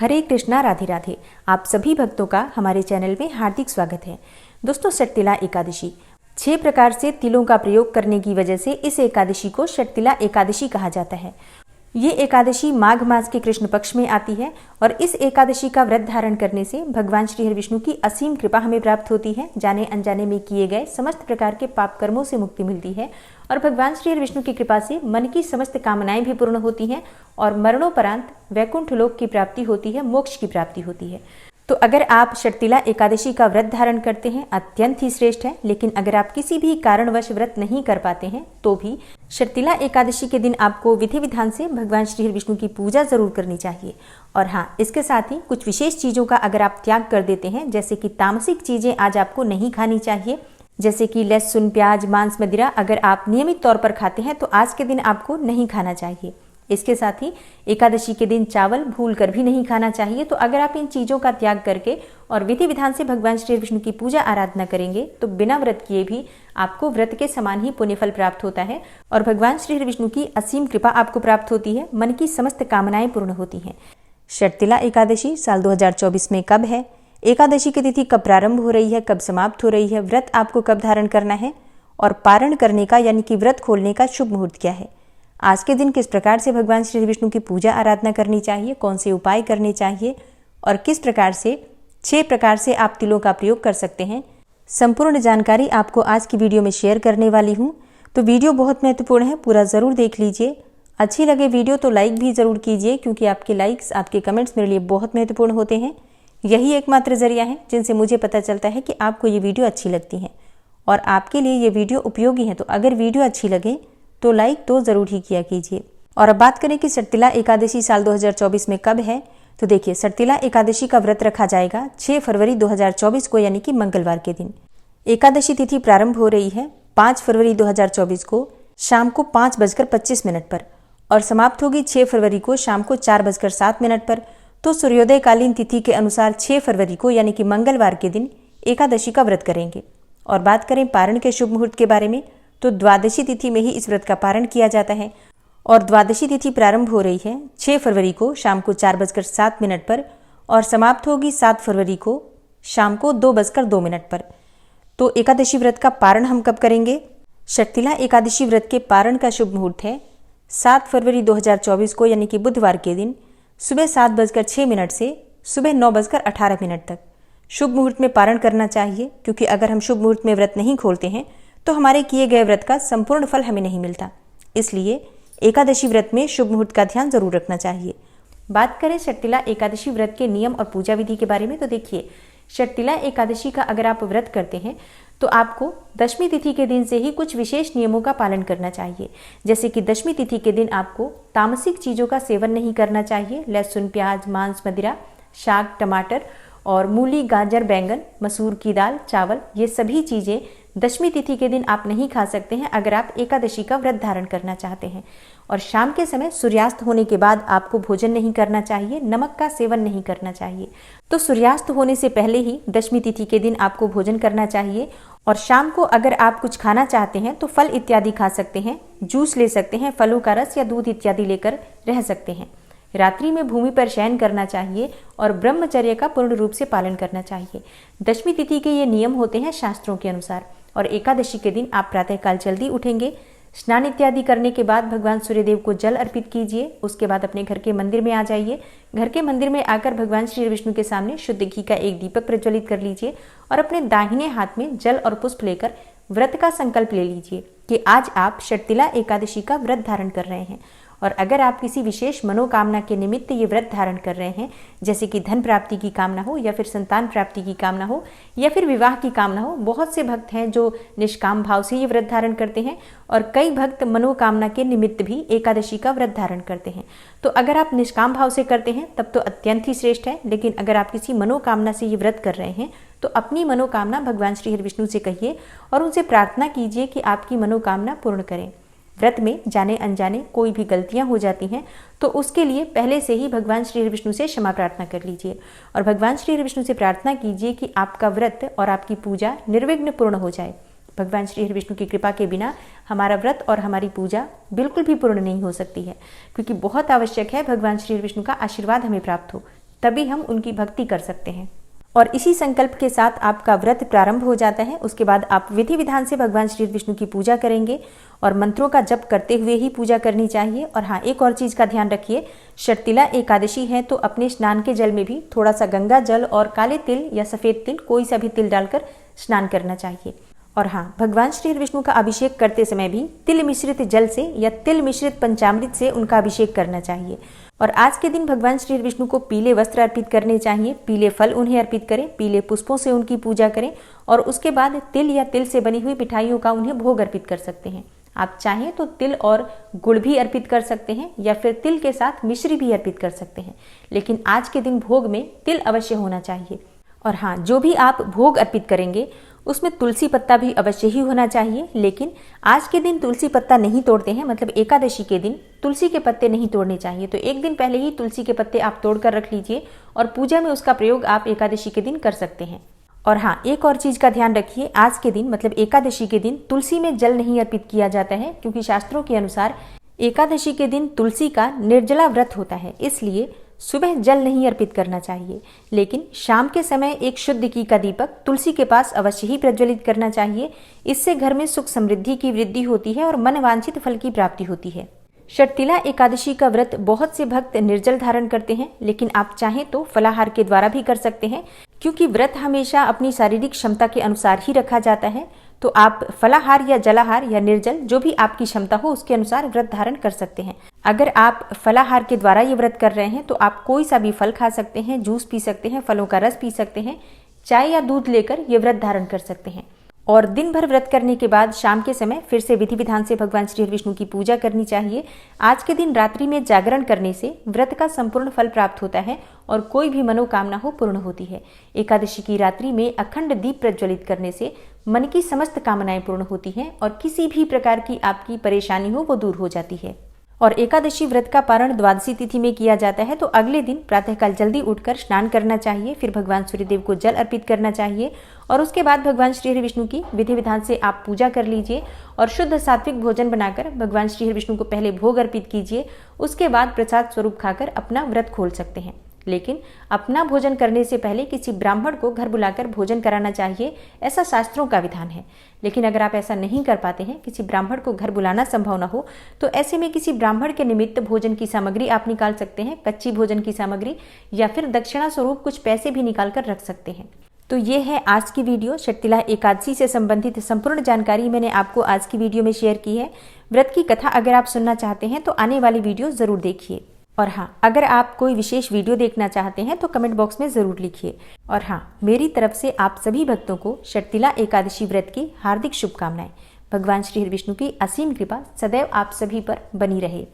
हरे कृष्णा, राधे राधे। आप सभी भक्तों का हमारे चैनल में हार्दिक स्वागत है। दोस्तों, षटतिला एकादशी 6 प्रकार से तिलों का प्रयोग करने की वजह से इस एकादशी को षटतिला एकादशी कहा जाता है। ये एकादशी माघ मास के कृष्ण पक्ष में आती है और इस एकादशी का व्रत धारण करने से भगवान श्री हरि विष्णु की असीम कृपा हमें प्राप्त होती है। जाने अनजाने में किए गए समस्त प्रकार के पाप कर्मों से मुक्ति मिलती है और भगवान श्री हरि विष्णु की कृपा से मन की समस्त कामनाएं भी पूर्ण होती हैं और मरणोपरांत वैकुंठ लोक की प्राप्ति होती है, मोक्ष की प्राप्ति होती है। तो अगर आप षटतिला एकादशी का व्रत धारण करते हैं अत्यंत ही श्रेष्ठ है, लेकिन अगर आप किसी भी कारणवश व्रत नहीं कर पाते हैं तो भी षटतिला एकादशी के दिन आपको विधि विधान से भगवान श्री हरि विष्णु की पूजा जरूर करनी चाहिए। और हाँ, इसके साथ ही कुछ विशेष चीज़ों का अगर आप त्याग कर देते हैं, जैसे कि तामसिक चीज़ें आज आपको नहीं खानी चाहिए, जैसे कि लहसुन, प्याज, मांस, मदिरा अगर आप नियमित तौर पर खाते हैं तो आज के दिन आपको नहीं खाना चाहिए। इसके साथ ही एकादशी के दिन चावल भूल कर भी नहीं खाना चाहिए। तो अगर आप इन चीज़ों का त्याग करके और विधि विधान से भगवान श्री विष्णु की पूजा आराधना करेंगे तो बिना व्रत किए भी आपको व्रत के समान ही पुण्य फल प्राप्त होता है और भगवान श्री विष्णु की असीम कृपा आपको प्राप्त होती है। मन की समस्त कामनाएं पूर्ण होती हैं। षटतिला एकादशी साल 2024 में कब है, एकादशी की तिथि कब प्रारंभ हो रही है, कब समाप्त हो रही है, व्रत आपको कब धारण करना है और पारण करने का यानी कि व्रत खोलने का शुभ मुहूर्त क्या है, आज के दिन किस प्रकार से भगवान श्री विष्णु की पूजा आराधना करनी चाहिए, कौन से उपाय करने चाहिए और किस प्रकार से 6 प्रकार से आप तिलों का प्रयोग कर सकते हैं, संपूर्ण जानकारी आपको आज की वीडियो में शेयर करने वाली हूँ। तो वीडियो बहुत महत्वपूर्ण है, पूरा ज़रूर देख लीजिए। अच्छी लगे वीडियो तो लाइक भी ज़रूर कीजिए, क्योंकि आपके लाइक्स, आपके कमेंट्स मेरे लिए बहुत महत्वपूर्ण होते हैं। यही एकमात्र जरिया है जिनसे मुझे पता चलता है कि आपको ये वीडियो अच्छी लगती है और आपके लिए ये वीडियो उपयोगी है। तो अगर वीडियो अच्छी लगे तो लाइक तो ज़रूर ही किया कीजिए। और अब बात करें कि षटतिला एकादशी साल 2024 में कब है, तो देखिए, षटतिला एकादशी का व्रत रखा जाएगा 6 फरवरी 2024 को, यानी कि मंगलवार के दिन। एकादशी तिथि प्रारंभ हो रही है 5 फरवरी 2024 को शाम को 5:25 पर और समाप्त होगी 6 फरवरी को शाम को 4:07 पर। तो सूर्योदयकालीन तिथि के अनुसार 6 फरवरी को यानी कि मंगलवार के दिन एकादशी का व्रत करेंगे। और बात करें पारण के शुभ मुहूर्त के बारे में, तो द्वादशी तिथि में ही इस व्रत का पारण किया जाता है और द्वादशी तिथि प्रारंभ हो रही है 6 फरवरी को शाम को 4:07 पर और समाप्त होगी 7 फरवरी को शाम को 2:02 पर। तो एकादशी व्रत का पारण हम कब करेंगे? षटतिला एकादशी व्रत के पारण का शुभ मुहूर्त है 7 फरवरी 2024 को, यानी कि बुधवार के दिन सुबह 7:06 से सुबह 9:18 तक शुभ मुहूर्त में पारण करना चाहिए, क्योंकि अगर हम शुभ मुहूर्त में व्रत नहीं खोलते हैं तो हमारे किए गए व्रत का संपूर्ण फल हमें नहीं मिलता। इसलिए एकादशी व्रत में शुभ मुहूर्त का ध्यान जरूर रखना चाहिए। बात करें षटतिला एकादशी व्रत के नियम और पूजा विधि के बारे में, तो देखिए, षटतिला एकादशी का अगर आप व्रत करते हैं तो आपको दशमी तिथि के दिन से ही कुछ विशेष नियमों का पालन करना चाहिए। जैसे कि दशमी तिथि के दिन आपको तामसिक चीज़ों का सेवन नहीं करना चाहिए। लहसुन, प्याज, मांस, मदिरा, शाक, टमाटर और मूली, गाजर, बैंगन, मसूर की दाल, चावल, ये सभी चीज़ें दशमी तिथि के दिन आप नहीं खा सकते हैं अगर आप एकादशी का व्रत धारण करना चाहते हैं। और शाम के समय सूर्यास्त होने के बाद आपको भोजन नहीं करना चाहिए, नमक का सेवन नहीं करना चाहिए। तो सूर्यास्त होने से पहले ही दशमी तिथि के दिन आपको भोजन करना चाहिए। और शाम को अगर आप कुछ खाना चाहते हैं तो फल इत्यादि खा सकते हैं, जूस ले सकते हैं, फलों का रस या दूध इत्यादि लेकर रह सकते हैं। रात्रि में भूमि पर शयन करना चाहिए और ब्रह्मचर्य का पूर्ण रूप से पालन करना चाहिए। दशमी तिथि के ये नियम होते हैं शास्त्रों के अनुसार। और एकादशी के दिन आप प्रातःकाल जल्दी उठेंगे, स्नान इत्यादि करने के बाद भगवान सूर्यदेव को जल अर्पित कीजिए। उसके बाद अपने घर के मंदिर में आ जाइए। घर के मंदिर में आकर भगवान श्री विष्णु के सामने शुद्ध घी का एक दीपक प्रज्वलित कर लीजिए और अपने दाहिने हाथ में जल और पुष्प लेकर व्रत का संकल्प ले लीजिए कि आज आप षटतिला एकादशी का व्रत धारण कर रहे हैं। और अगर आप किसी विशेष मनोकामना के निमित्त ये व्रत धारण कर रहे हैं, जैसे कि धन प्राप्ति की कामना हो या फिर संतान प्राप्ति की कामना हो या फिर विवाह की कामना हो, बहुत से भक्त हैं जो निष्काम भाव से ये व्रत धारण करते हैं और कई भक्त मनोकामना के निमित्त भी एकादशी का व्रत धारण करते हैं। तो अगर आप निष्काम भाव से करते हैं तब तो अत्यंत ही श्रेष्ठ है, लेकिन अगर आप किसी मनोकामना से ये व्रत कर रहे हैं तो अपनी मनोकामना भगवान श्री हरि विष्णु से कहिए और उनसे प्रार्थना कीजिए कि आपकी मनोकामना पूर्ण करें। व्रत में जाने अनजाने कोई भी गलतियां हो जाती हैं तो उसके लिए पहले से ही भगवान श्री हरि विष्णु से क्षमा प्रार्थना कर लीजिए और भगवान श्री हरि विष्णु से प्रार्थना कीजिए कि आपका व्रत और आपकी पूजा निर्विघ्न पूर्ण हो जाए। भगवान श्री हरि विष्णु की कृपा के बिना हमारा व्रत और हमारी पूजा बिल्कुल भी पूर्ण नहीं हो सकती है, क्योंकि बहुत आवश्यक है भगवान श्री हरि विष्णु का आशीर्वाद हमें प्राप्त हो। तभी हम उनकी भक्ति कर सकते हैं। और इसी संकल्प के साथ आपका व्रत प्रारंभ हो जाता है। उसके बाद आप विधि विधान से भगवान श्री विष्णु की पूजा करेंगे और मंत्रों का जप करते हुए ही पूजा करनी चाहिए। और हाँ, एक और चीज़ का ध्यान रखिए, शर्तिला एकादशी है तो अपने स्नान के जल में भी थोड़ा सा गंगा जल और काले तिल या सफ़ेद तिल, कोई सा भी तिल डालकर स्नान करना चाहिए। और हाँ, भगवान श्री विष्णु का अभिषेक करते समय भी तिल मिश्रित जल से या तिल मिश्रित पंचामृत से उनका अभिषेक करना चाहिए। और आज के दिन भगवान श्री विष्णु को पीले वस्त्र अर्पित करने चाहिए, पीले फल उन्हें अर्पित करें, पीले पुष्पों से उनकी पूजा करें और उसके बाद तिल या तिल से बनी हुई मिठाइयों का उन्हें भोग अर्पित कर सकते हैं। आप चाहें तो तिल और गुड़ भी अर्पित कर सकते हैं या फिर तिल के साथ मिश्री भी अर्पित कर सकते हैं, लेकिन आज के दिन भोग में तिल अवश्य होना चाहिए। और हाँ, जो भी आप भोग अर्पित करेंगे उसमें तुलसी पत्ता भी अवश्य ही होना चाहिए, लेकिन आज के दिन तुलसी पत्ता नहीं तोड़ते हैं, मतलब एकादशी के दिन तुलसी के पत्ते नहीं तोड़ने चाहिए। तो एक दिन पहले ही तुलसी के पत्ते आप तोड़कर रख लीजिए और पूजा में उसका प्रयोग आप एकादशी के दिन कर सकते हैं। और हाँ, एक और चीज का ध्यान रखिए, आज के दिन मतलब एकादशी के दिन तुलसी में जल नहीं अर्पित किया जाता है, क्योंकि शास्त्रों के अनुसार एकादशी के दिन तुलसी का निर्जला व्रत होता है, इसलिए सुबह जल नहीं अर्पित करना चाहिए। लेकिन शाम के समय एक शुद्ध घी का दीपक तुलसी के पास अवश्य ही प्रज्वलित करना चाहिए। इससे घर में सुख समृद्धि की वृद्धि होती है और मनवांछित फल की प्राप्ति होती है। शर्तिला एकादशी का व्रत बहुत से भक्त निर्जल धारण करते हैं, लेकिन आप चाहें तो फलाहार के द्वारा भी कर सकते हैं, क्योंकि व्रत हमेशा अपनी शारीरिक क्षमता के अनुसार ही रखा जाता है। तो आप फलाहार या जलाहार या निर्जल, जो भी आपकी क्षमता हो उसके अनुसार व्रत धारण कर सकते हैं। अगर आप फलाहार के द्वारा ये व्रत कर रहे हैं तो आप कोई सा भी फल खा सकते हैं, जूस पी सकते हैं, फलों का रस पी सकते हैं, चाय या दूध लेकर ये व्रत धारण कर सकते हैं। और दिन भर व्रत करने के बाद शाम के समय फिर से विधि विधान से भगवान श्री विष्णु की पूजा करनी चाहिए। आज के दिन रात्रि में जागरण करने से व्रत का संपूर्ण फल प्राप्त होता है और कोई भी मनोकामना हो पूर्ण होती है। एकादशी की रात्रि में अखंड दीप प्रज्वलित करने से मन की समस्त कामनाएं पूर्ण होती हैं और किसी भी प्रकार की आपकी परेशानी हो वो दूर हो जाती है। और एकादशी व्रत का पारण द्वादशी तिथि में किया जाता है, तो अगले दिन प्रातःकाल जल्दी उठकर स्नान करना चाहिए, फिर भगवान सूर्यदेव को जल अर्पित करना चाहिए और उसके बाद भगवान श्री विष्णु की विधि विधान से आप पूजा कर लीजिए और शुद्ध सात्विक भोजन बनाकर भगवान श्री विष्णु को पहले भोग अर्पित कीजिए। उसके बाद प्रसाद स्वरूप खाकर अपना व्रत खोल सकते हैं। लेकिन अपना भोजन करने से पहले किसी ब्राह्मण को घर बुलाकर भोजन कराना चाहिए, ऐसा शास्त्रों का विधान है। लेकिन अगर आप ऐसा नहीं कर पाते हैं, किसी ब्राह्मण को घर बुलाना संभव न हो, तो ऐसे में किसी ब्राह्मण के निमित्त भोजन की सामग्री आप निकाल सकते हैं, कच्ची भोजन की सामग्री, या फिर दक्षिणा स्वरूप कुछ पैसे भी निकाल कर रख सकते हैं। तो ये है आज की वीडियो। शर्तिला एकादशी से संबंधित संपूर्ण जानकारी मैंने आपको आज की वीडियो में शेयर की है। व्रत की कथा अगर आप सुनना चाहते हैं तो आने वाली वीडियो जरूर देखिए। और हाँ, अगर आप कोई विशेष वीडियो देखना चाहते हैं तो कमेंट बॉक्स में जरूर लिखिए। और हाँ, मेरी तरफ से आप सभी भक्तों को शर्तिला एकादशी व्रत की हार्दिक शुभकामनाएं। भगवान श्री विष्णु की असीम कृपा सदैव आप सभी पर बनी रहे।